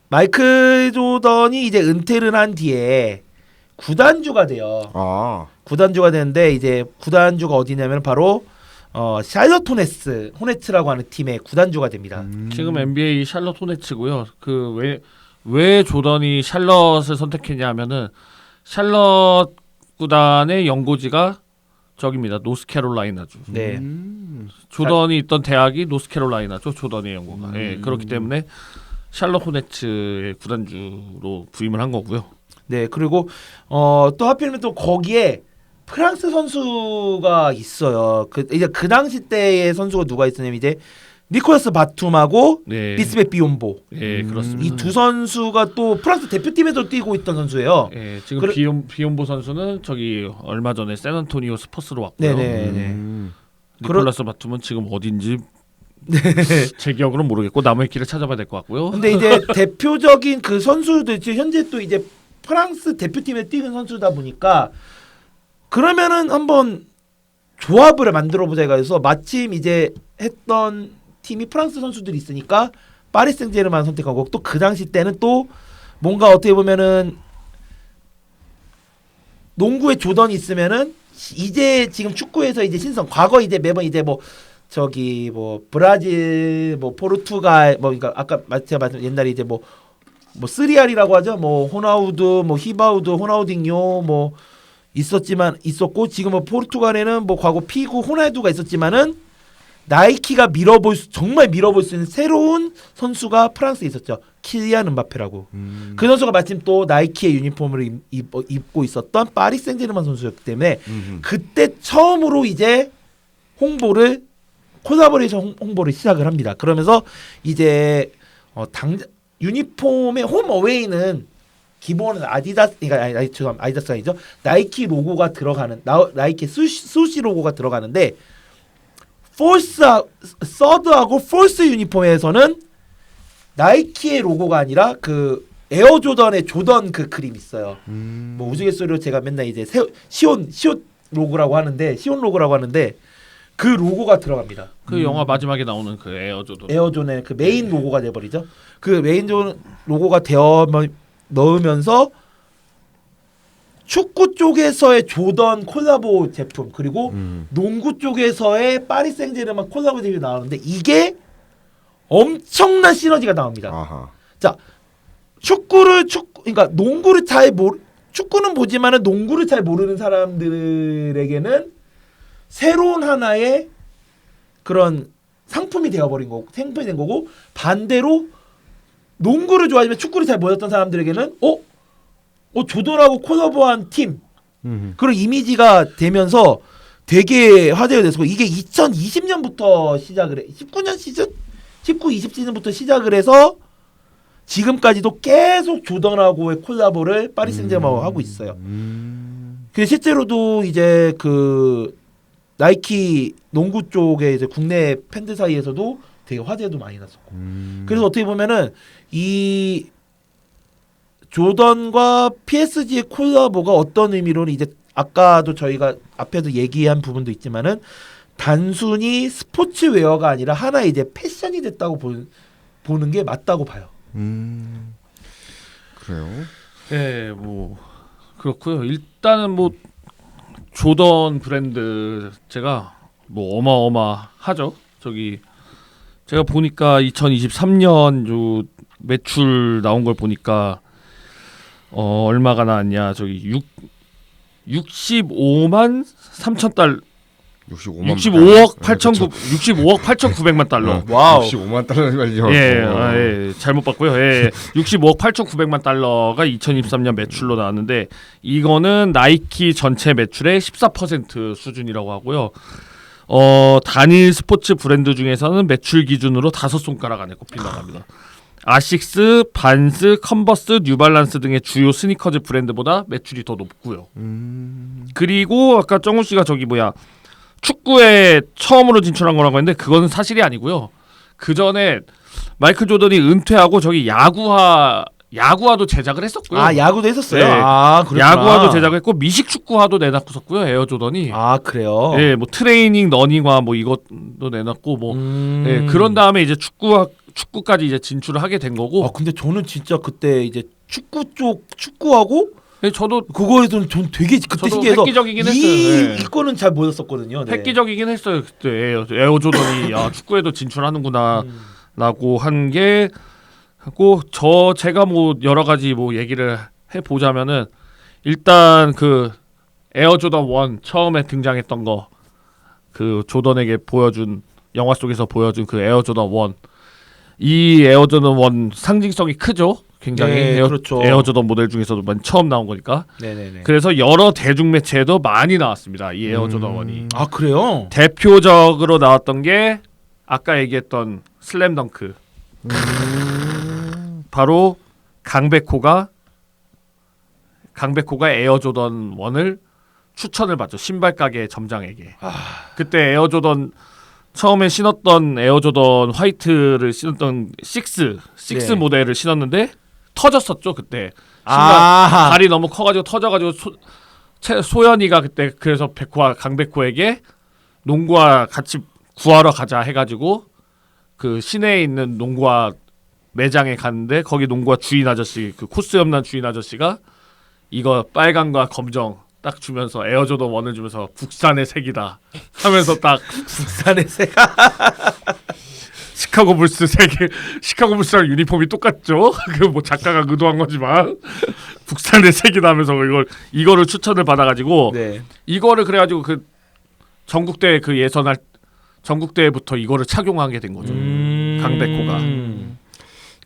마이클 조던이 이제 은퇴를 한 뒤에 구단주가 돼요. 구단주가 되는데 이제 구단주가 어디냐면 바로 샬럿 호네츠라고 하는 팀의 구단주가 됩니다. 지금 NBA 샬럿 호네츠고요. 왜 조던이 샬럿을 선택했냐면은 샬럿 구단의 연고지가 저기입니다. 노스캐롤라이나주. 네. 조던이 있던 대학이 노스캐롤라이나죠. 조던의 연고가. 예, 그렇기 때문에 샬럿 호네츠의 구단주로 부임을 한 거고요. 네, 그리고 또 하필이면 또 거기에 프랑스 선수가 있어요. 이제 그 당시 때의 선수가 누가 있었냐면 이제 니콜라스 바툼하고 네. 비스벳 비욘보. 예, 그렇습니다. 이 두 선수가 또 프랑스 대표팀에서 뛰고 있던 선수예요. 예, 지금 비욘보 선수는 저기 얼마 전에 샌안토니오 스퍼스로 왔고요. 네네네. 니콜라스 바툼은 지금 어딘지 제 기억으로는 모르겠고 남의 길을 찾아봐야 될 것 같고요. 근데 이제 대표적인 그 선수들 지금 현재 또 이제 프랑스 대표팀에 뛰는 선수다 보니까 그러면은 한번 조합을 만들어 보자 해서 마침 이제 했던 팀이 프랑스 선수들이 있으니까 파리 생제르맹 선택하고 또 그 당시 때는 또 뭔가 어떻게 보면은 농구에 조던이 있으면은 이제 지금 축구에서 이제 신성 과거 이제 매번 이제 뭐 저기 뭐 브라질 뭐 포르투갈 뭐 그러니까 아까 제가 말씀 옛날에 이제 뭐 쓰리알이라고 하죠. 뭐 호나우드 뭐 히바우드 호나우딩요 뭐 있었고 지금 뭐 포르투갈에는 뭐 과거 피구 호날두가 있었지만은 나이키가 정말 밀어볼 수 있는 새로운 선수가 프랑스에 있었죠. 킬리안 음바페라고. 그 선수가 마침 또 나이키의 유니폼을 입고 있었던 파리 생제르맹 선수였기 때문에 그때 처음으로 이제 콜라보레이션 홍보를 시작을 합니다. 그러면서 이제 유니폼의 홈 어웨이는 기본은 아디다스가 아니죠. 나이키 로고가 들어가는 나이키 수시 로고가 들어가는데 서드하고 폴스 유니폼에서는 나이키의 로고가 아니라 그 에어 조던의 조던 그 그림 있어요. 뭐 우스갯소리로 제가 맨날 이제 시온 로고라고 하는데 그 로고가 들어갑니다. 그 영화 마지막에 나오는 그 에어존의 그 메인 로고가 돼버리죠. 그 메인 로고가 넣으면서 축구 쪽에서의 조던 콜라보 제품 그리고 농구 쪽에서의 파리 생제르맹 콜라보 제품이 나오는데 이게 엄청난 시너지가 나옵니다. 아하. 자, 그러니까 축구는 보지만은 농구를 잘 모르는 사람들에게는 새로운 하나의 그런 상품이 되어버린 거고 생품이 된 거고 반대로 농구를 좋아하지만 축구를 잘 몰랐던 사람들에게는 조던하고 콜라보한 팀 그런 이미지가 되면서 되게 화제가 됐고 이게 2020년부터 시작을 해 19년 시즌 19-20 시즌부터 시작을 해서 지금까지도 계속 조던하고의 콜라보를 파리 생제르맹하고 하고 있어요. 그 실제로도 이제 그 나이키 농구 쪽에 이제 국내 팬들 사이에서도 되게 화제도 많이 났었고. 그래서 어떻게 보면은 이 조던과 PSG의 콜라보가 어떤 의미로는 이제 아까도 저희가 앞에도 얘기한 부분도 있지만은 단순히 스포츠웨어가 아니라 하나의 이제 패션이 됐다고 보는 게 맞다고 봐요. 그래요? 네, 뭐 그렇고요. 일단은 뭐 조던 브랜드 제가 뭐 어마어마하죠. 저기 제가 보니까 2023년 요 매출 나온 걸 보니까 얼마가 나왔냐 저기 65만 3천 달러 65억 8,900만 달러. 와우. 65만 달러면요. 예, 잘못 봤고요. 예, 65억 8,900만 달러가 2023년 매출로 나왔는데 이거는 나이키 전체 매출의 14% 수준이라고 하고요. 단일 스포츠 브랜드 중에서는 매출 기준으로 5손가락 안에 꼽힌다고 합니다. 아식스, 반스, 컨버스, 뉴발란스 등의 주요 스니커즈 브랜드보다 매출이 더 높고요. 그리고 아까 정우 씨가 저기 축구에 처음으로 진출한 거라고 했는데 그건 사실이 아니고요. 그 전에 마이클 조던이 은퇴하고 저기 야구화도 제작을 했었고요. 아, 야구도 했었어요. 네. 아, 그렇구나. 야구화도 제작했고 미식 축구화도 내놨었고요. 에어 조던이. 아, 그래요. 예, 뭐 트레이닝 러닝화 뭐 이것도 내놨고 뭐 예, 그런 다음에 이제 축구까지 이제 진출을 하게 된 거고. 아, 근데 저는 진짜 그때 이제 축구하고 네, 저도 그거에서는 전 되게 그때 신기해서 획기적이긴 했어요. 이거는 잘 몰랐었거든요. 네. 획기적이긴 했어요. 그때 에어 조던이 축구에도 진출하는구나 라고 한 게 하고 제가 뭐 여러 가지 뭐 얘기를 해 보자면은 일단 그 에어 조던 1 처음에 등장했던 거 그 조던에게 보여준 영화 속에서 보여준 그 에어 조던 1 이 에어 조던 1 상징성이 크죠. 굉장히 네, 그렇죠. 에어 조던 모델 중에서도 처음 나온 거니까. 네네네. 그래서 여러 대중 매체에도 많이 나왔습니다. 이 에어 조던 1이. 아, 그래요? 대표적으로 나왔던 게 아까 얘기했던 슬램덩크. 바로 강백호가 에어조던 1을 추천을 받죠. 신발 가게 점장에게. 그때 에어조던 처음에 신었던 에어조던 화이트를 신었던 6 네. 모델을 신었는데 터졌었죠. 그때 신발 발이 너무 커가지고 터져가지고 소연이가 그때 그래서 강백호에게 농구화 같이 구하러 가자 해가지고 그 시내에 있는 농구화 매장에 갔는데 거기 농구화 주인 아저씨 그 코스 염난 주인 아저씨가 이거 빨강과 검정 딱 주면서 에어조던 1을 주면서 국산의 색이다 하면서 딱 국산의 색. 시카고 불스랑 유니폼이 똑같죠. 그 뭐 작가가 의도한 거지만 국산의 색이다 하면서 이거를 추천을 받아가지고 네. 이거를 그래가지고 그 전국대회 그 예선할 전국대회부터 이거를 착용하게 된 거죠. 강백호가.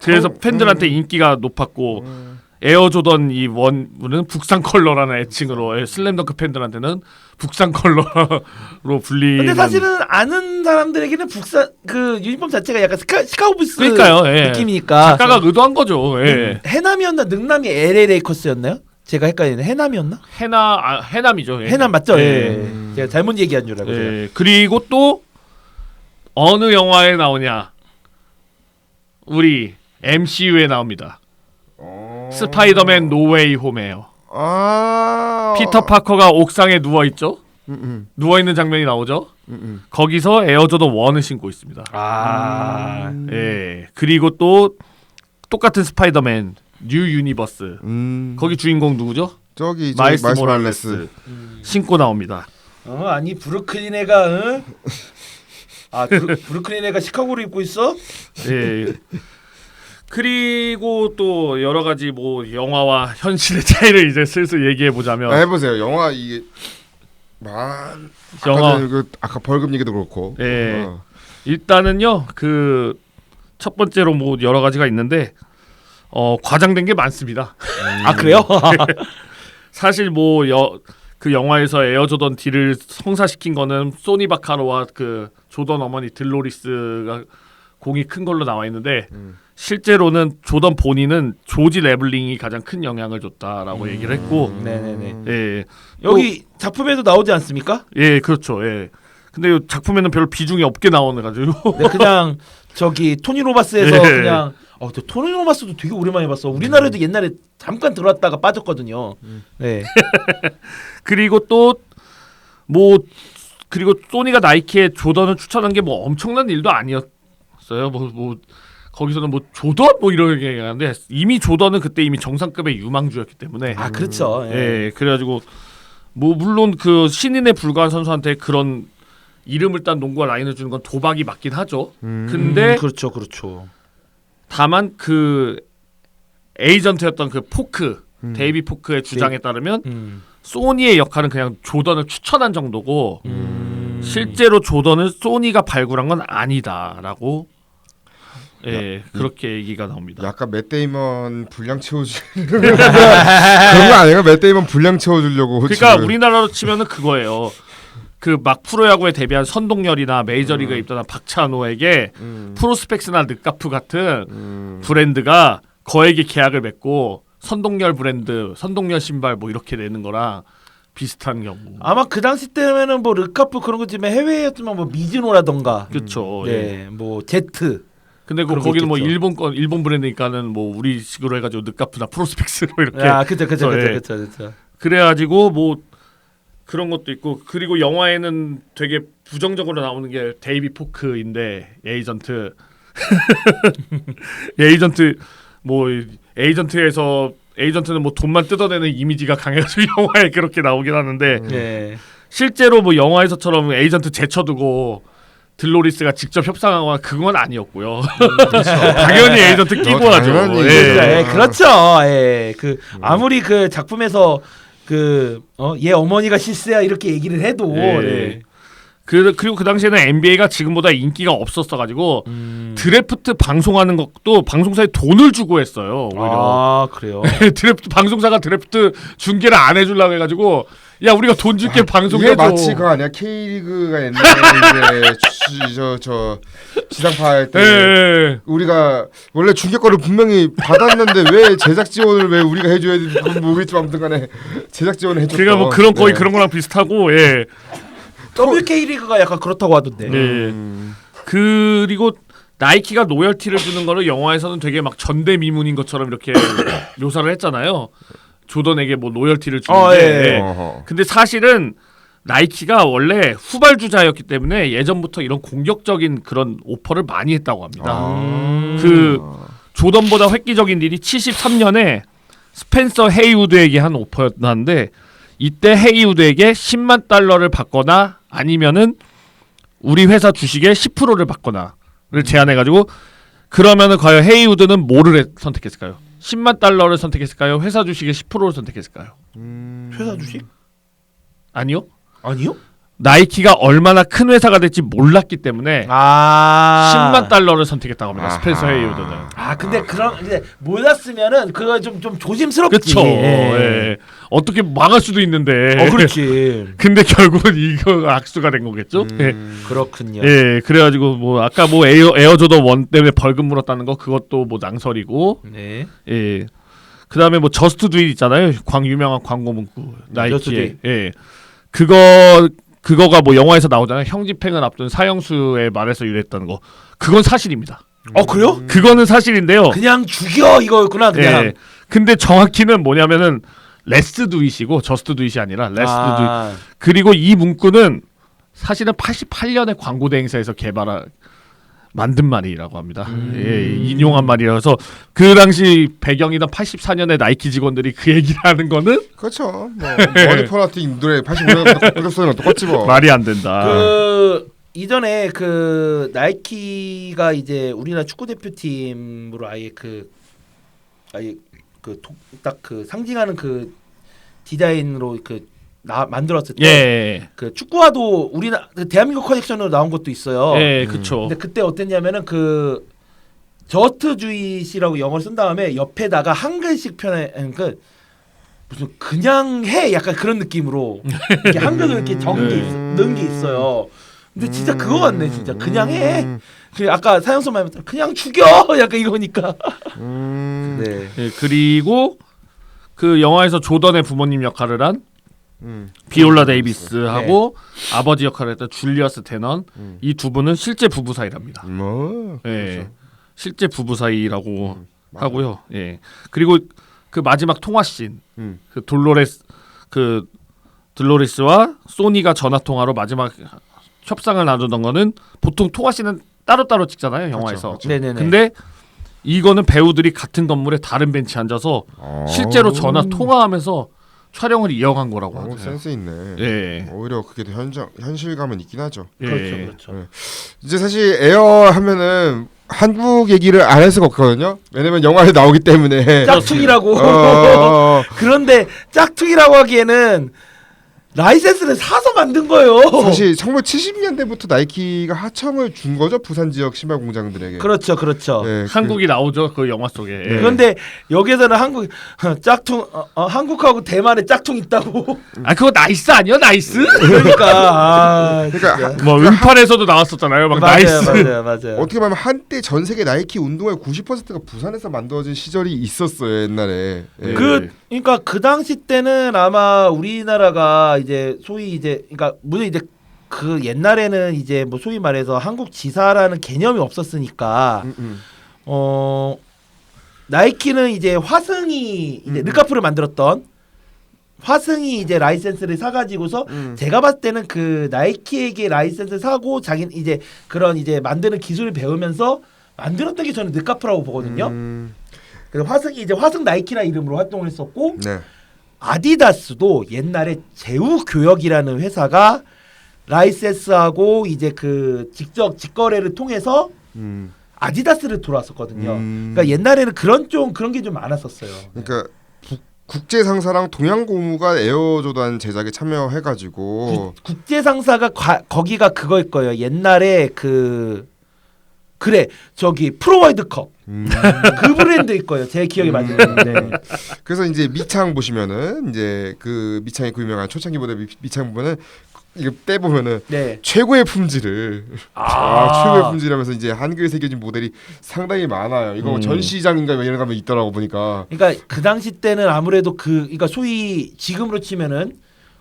그래서 팬들한테 인기가 높았고 에어조던 이 1은 북산 컬러라는 애칭으로 슬램덩크 팬들한테는 북산 컬러로 불리는. 근데 사실은 아는 사람들에게는 북산 그 유니폼 자체가 약간 시카고 불스 그러니까요. 예. 느낌이니까. 작가가 의도한 거죠. 예. 해남이었나 능남이 LA 레이커스였나요? 제가 헷갈리네. 해남이었나? 해남이죠. 예. 해남 맞죠? 예. 예. 제가 잘못 얘기한 줄 알고. 제가. 예. 그리고 또 어느 영화에 나오냐? 우리 MCU에 나옵니다. 스파이더맨 노웨이 홈에요. 피터 파커가 옥상에 누워 있죠. 누워 있는 장면이 나오죠. 거기서 에어조던 1을 신고 있습니다. 예. 그리고 또 똑같은 스파이더맨 뉴 유니버스. 거기 주인공 누구죠? 저기 마일스 마일스 모랄레스 신고 나옵니다. 아니 브루클린 애가 응? 브루클린 애가 시카고를 입고 있어? 예. 그리고 또 여러 가지 뭐 영화와 현실의 차이를 이제 슬슬 얘기해 보자면 해보세요. 영화 이게 영화 아까 벌금 얘기도 그렇고. 예. 일단은요 그 첫 번째로 뭐 여러 가지가 있는데 과장된 게 많습니다. 아 그래요? 사실 뭐 그 영화에서 에어조던 D를 성사시킨 거는 소니 바카로와 그 조던 어머니 들로리스가 공이 큰 걸로 나와 있는데 실제로는 조던 본인은 조지 레블링이 가장 큰 영향을 줬다라고 얘기를 했고, 네네네. 예, 여기 작품에도 나오지 않습니까? 예, 그렇죠, 예. 근데 이 작품에는 별로 비중이 없게 나오는 가지고, 네, 그냥 저기 토니 로마스에서 예. 그냥 토니 로마스도 되게 오랜만에 봤어. 우리나라에도 옛날에 잠깐 들어왔다가 빠졌거든요. 네. 그리고 또 뭐 그리고 소니가 나이키에 조던을 추천한 게 뭐 엄청난 일도 아니었어요. 뭐 거기서는 뭐 조던 뭐 이런 게 얘기하는데 이미 조던은 그때 이미 정상급의 유망주였기 때문에 그렇죠. 예, 그래가지고 뭐 물론 그 신인에 불과한 선수한테 그런 이름을 딴 농구와 라인을 주는 건 도박이 맞긴 하죠. 근데 그렇죠. 다만 그 에이전트였던 그 포크 데이비 포크의 주장에 따르면 소니의 역할은 그냥 조던을 추천한 정도고 실제로 조던을 소니가 발굴한 건 아니다라고 그렇게 얘기가 나옵니다. 약간 맷 데이먼 분량 채워주 그런 거 아니에요? 맷 데이먼 분량 채워주려고. 그러니까 지금. 우리나라로 치면은 그거예요. 그 막 프로야구에 데뷔한 선동열이나 메이저리그에 입단한 박찬호에게 프로스펙스나 늑가프 같은 브랜드가 거액의 계약을 맺고 선동열 브랜드, 선동열 신발 뭐 이렇게 내는 거랑 비슷한 경우. 아마 그 당시 때면은 뭐 르카프 그런 거지만 해외였지만 뭐 미즈노라던가. 그렇죠. 네, 뭐 제트. 근데 그런 거 거기는 뭐 있겠죠. 일본 브랜드니까는 뭐 우리식으로 해가지고 늑가프나 프로스펙스로 이렇게. 그쵸. 그래가지고 뭐 그런 것도 있고 그리고 영화에는 되게 부정적으로 나오는 게 데이비 포크인데 에이전트 뭐 에이전트는 뭐 돈만 뜯어내는 이미지가 강해가지고 영화에 그렇게 나오긴 하는데 네. 실제로 뭐 영화에서처럼 에이전트 제쳐두고 들로리스가 직접 협상하거나 그건 아니었고요. 당연히 에이전트 끼고 하죠. 당연히 예. 그렇죠. 예. 그 아무리 그 작품에서 얘 어머니가 실세야 이렇게 얘기를 해도 예. 그리고 그 당시에는 NBA가 지금보다 인기가 없었어가지고 드래프트 방송하는 것도 방송사에 돈을 주고 했어요. 오히려. 그래요. 드래프트 방송사가 드래프트 중계를 안 해주려고 해가지고 야 우리가 돈 줄게 이게 방송해줘. 마치 그거 아니야? K리그가 옛날에 이제 저 지상파 할 때 예. 우리가 원래 중계권을 분명히 받았는데 왜 제작 지원을 왜 우리가 해줘야 되지? 그건 모르겠지만 아무튼간에 제작 지원을 해줬어. 그러니까 뭐 그런 거의 네. 그런 거랑 비슷하고 예. WK 리그가 약간 그렇다고 하던데. 예. 그리고 나이키가 로열티를 주는 거를 영화에서는 되게 막 전대미문인 것처럼 이렇게 묘사를 했잖아요. 조던에게 뭐 로열티를 주는데. 예. 어허. 근데 사실은 나이키가 원래 후발주자였기 때문에 예전부터 이런 공격적인 그런 오퍼를 많이 했다고 합니다. 그 조던보다 획기적인 일이 73년에 스펜서 헤이우드에게 한 오퍼였는데 이때 헤이우드에게 10만 달러를 받거나 아니면은 우리 회사 주식의 10%를 받거나를 제안해가지고 그러면은 과연 헤이우드는 뭐를 선택했을까요? 10만 달러를 선택했을까요? 회사 주식의 10%를 선택했을까요? 회사 주식? 아니요. 아니요? 나이키가 얼마나 큰 회사가 될지 몰랐기 때문에 10만 달러를 선택했다고 합니다. 스펜서 헤이우드는. 근데 근데 몰랐으면은 그거 좀 조심스럽지. 그렇죠. 예. 어떻게 망할 수도 있는데. 그렇지. 근데 결국은 이거 악수가 된 거겠죠. 예. 그렇군요. 예. 그래가지고 뭐 아까 뭐 에어조던 1 때문에 벌금 물었다는 거 그것도 뭐 낭설이고. 네. 예. 그다음에 뭐 저스트 두잇 있잖아요. 유명한 광고 문구 나이키의. 예. 그거가 뭐 영화에서 나오잖아요. 형집행을 앞둔 사형수의 말에서 유래했다는 거. 그건 사실입니다. 그래요? 그거는 사실인데요. 그냥 죽여 이거였구나 그냥. 예. 근데 정확히는 뭐냐면은 레스 두잇이고 저스트 두잇이 아니라 레스 두잇. 그리고 이 문구는 사실은 88년에 광고 대행사에서 만든 말이라고 합니다. 예, 인용한 말이라서 그 당시 배경이던 84년에 나이키 직원들이 그 얘기를 하는 거는 그렇죠. 뭐 머니퍼나팅 노래 85년부터 공격소리랑 똑같지 뭐. 말이 안 된다. 그 이전에 그 나이키가 이제 우리나라 축구 대표팀으로 아예 딱 그 상징하는 그 디자인으로 만들었을 때 예. 그 축구화도 우리나라 대한민국 커넥션으로 나온 것도 있어요. 예, 그렇죠. 근데 그때 어땠냐면은 그 저스트 주잇이라고 영어를 쓴 다음에 옆에다가 한글씩 그 무슨 그냥 해 약간 그런 느낌으로 이렇게 한글로 이렇게 넣은 게 있어요. 근데 진짜 그거 같네 진짜 그냥 해. 그 아까 사형수 말했던 그냥 죽여 약간 이거니까. 네. 예, 그리고 그 영화에서 조던의 부모님 역할을 한 비올라 데이비스하고 아버지 역할을 했던 줄리어스 테넌 이 두 분은 실제 부부 사이랍니다. 예, 그렇죠. 실제 부부 사이라고 하고요. 예, 그리고 그 마지막 통화 씬, 그 들로레스와 소니가 전화 통화로 마지막 협상을 나누던 거는 보통 통화 씬은 따로따로 찍잖아요 영화에서. 그렇죠. 네네네. 근데 이거는 배우들이 같은 건물에 다른 벤치에 앉아서 실제로 전화 통화하면서 촬영을 이어간 거라고 하죠. 센스 있네. 예. 오히려 그게 더 현실감은 있긴 하죠. 예. 그렇죠. 이제 사실 에어 하면은 한국 얘기를 안 할 수가 없거든요. 왜냐면 영화에 나오기 때문에. 짝퉁이라고. 그런데 짝퉁이라고 하기에는 라이센스를 사서 만든 거예요. 사실 1970년대부터 나이키가 하청을 준 거죠. 부산 지역 신발 공장들에게. 그렇죠. 네, 한국이 나오죠 그 영화 속에. 예. 그런데 여기에서는 한국 짝퉁 한국하고 대만에 짝퉁 있다고. 아 그거 나이스 아니야 나이스? 그러니까 그러니까 뭐 음팔에서도 나왔었잖아요 막 나이스. 맞아요. 어떻게 보면 한때 전 세계 나이키 운동화의 90%가 부산에서 만들어진 시절이 있었어요 옛날에. 예. 그러니까 그 당시 때는 아마 우리나라가 이제 소위 이제 그러니까 물론 이제 그 옛날에는 이제 뭐 소위 말해서 한국 지사라는 개념이 없었으니까 나이키는 이제 화승이 이제 르카프를 만들었던 화승이 이제 라이센스를 사가지고서 제가 봤을 때는 그 나이키에게 라이센스 사고 자기 이제 그런 이제 만드는 기술을 배우면서 만들었던 게 저는 르카프라고 보거든요. 그래서 화승이 이제 화승 나이키라 이름으로 활동을 했었고 네. 아디다스도 옛날에 제우교역이라는 회사가 라이센스하고 이제 그 직접 직거래를 통해서 아디다스를 들어왔었거든요. 그러니까 옛날에는 그런 게 좀 많았었어요. 그러니까 국제 상사랑 동양 고무가 에어조단 제작에 참여해가지고 국제 상사가 거기가 그거일 거예요. 옛날에 그 그래 저기 프로 월드컵 그 브랜드일 거예요. 제 기억이 맞으면. 네. 그래서 이제 미창 보시면은 이제 그 미창의 그 유명한 초창기 모델 미창 보면은 이거 떼 보면은 네. 최고의 품질을 최고의 품질하면서 이제 한글 새겨진 모델이 상당히 많아요. 이거 뭐 전시장인가 뭐 이런 거 가면 있더라고 보니까. 그러니까 그 당시 때는 아무래도 그러니까 소위 지금으로 치면은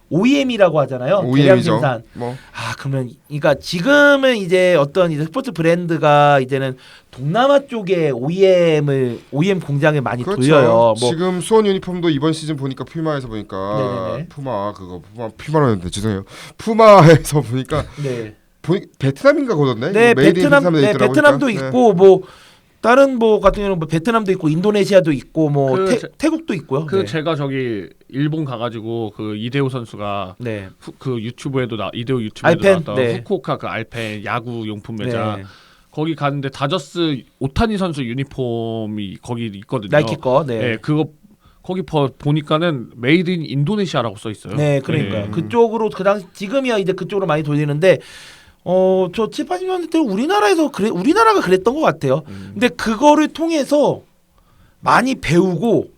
OEM이라고 하잖아요. 대량 OEM이죠. 생산. 뭐 그러면 그러니까 지금은 이제 어떤 이제 스포츠 브랜드가 이제는 동남아 쪽에 OEM 공장에 많이 그렇죠. 돌려요. 뭐 지금 수원 유니폼도 이번 시즌 보니까 푸마에서 보니까 네네네. 푸마라는데 죄송해요. 푸마에서 보니까 네. 베트남인가 거던데. 네, 메이드 인 베트남에 네, 있더라고요. 베트남도 그러니까. 있고 뭐 다른 뭐 같은 경우는 뭐 베트남도 있고 인도네시아도 있고 뭐 그 태국도 있고요. 네. 제가 저기 일본 가가지고 그 이대호 선수가 네. 그 유튜브에도 이대호 유튜브에도 알펜? 나왔던 네. 후쿠오카 그 알펜 야구 용품 매장 네. 거기 갔는데 다저스 오타니 선수 유니폼이 거기 있거든요. 나이키 거. 네. 네, 그거 거기 보니까는 메이드 인 인도네시아라고 써 있어요. 네, 그러니까요. 네. 그쪽으로 그 당시 지금이야 이제 그쪽으로 많이 돌리는데 저 7, 80년대 때 우리나라가 그랬던 것 같아요. 근데 그거를 통해서 많이 배우고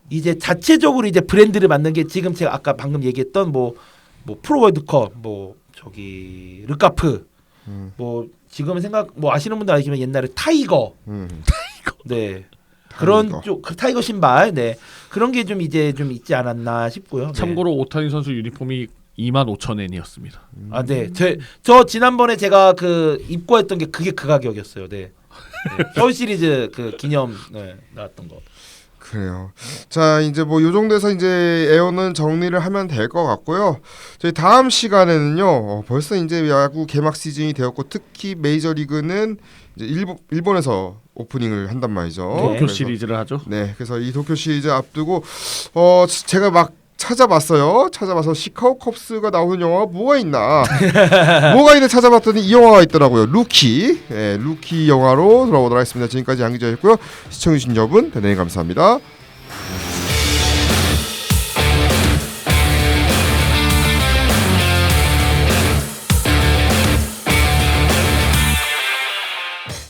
이제 자체적으로 이제 브랜드를 만든 게 지금 제가 아까 방금 얘기했던 뭐 프로 월드컵 뭐 저기 르카프 뭐 지금 뭐 아시는 분들 아시지만 옛날에 타이거 네. 그런 쪽 타이거 신발 네. 그런 게 좀 이제 좀 있지 않았나 싶고요. 네. 참고로 오타니 선수 유니폼이 25,000엔이었습니다. 네. 저 지난번에 제가 그 입고했던 게 그게 그 가격이었어요. 네. 네. 서울 시리즈 그 기념 나왔던 거. 그래요. 자, 이제 뭐 요 정도에서 이제 에어는 정리를 하면 될 것 같고요. 저희 다음 시간에는요. 벌써 이제 야구 개막 시즌이 되었고 특히 메이저리그는 이제 일본에서 오프닝을 한단 말이죠. 네. 도쿄 시리즈를 하죠. 네, 그래서 이 도쿄 시리즈 앞두고 제가 막 찾아봐서 시카고 컵스가 나오는 영화가 뭐가 있나 찾아봤더니 이 영화가 있더라고요. 루키. 네, 루키 영화로 돌아오도록 하겠습니다. 지금까지 양기자였고요. 시청해주신 여러분 대단히 감사합니다.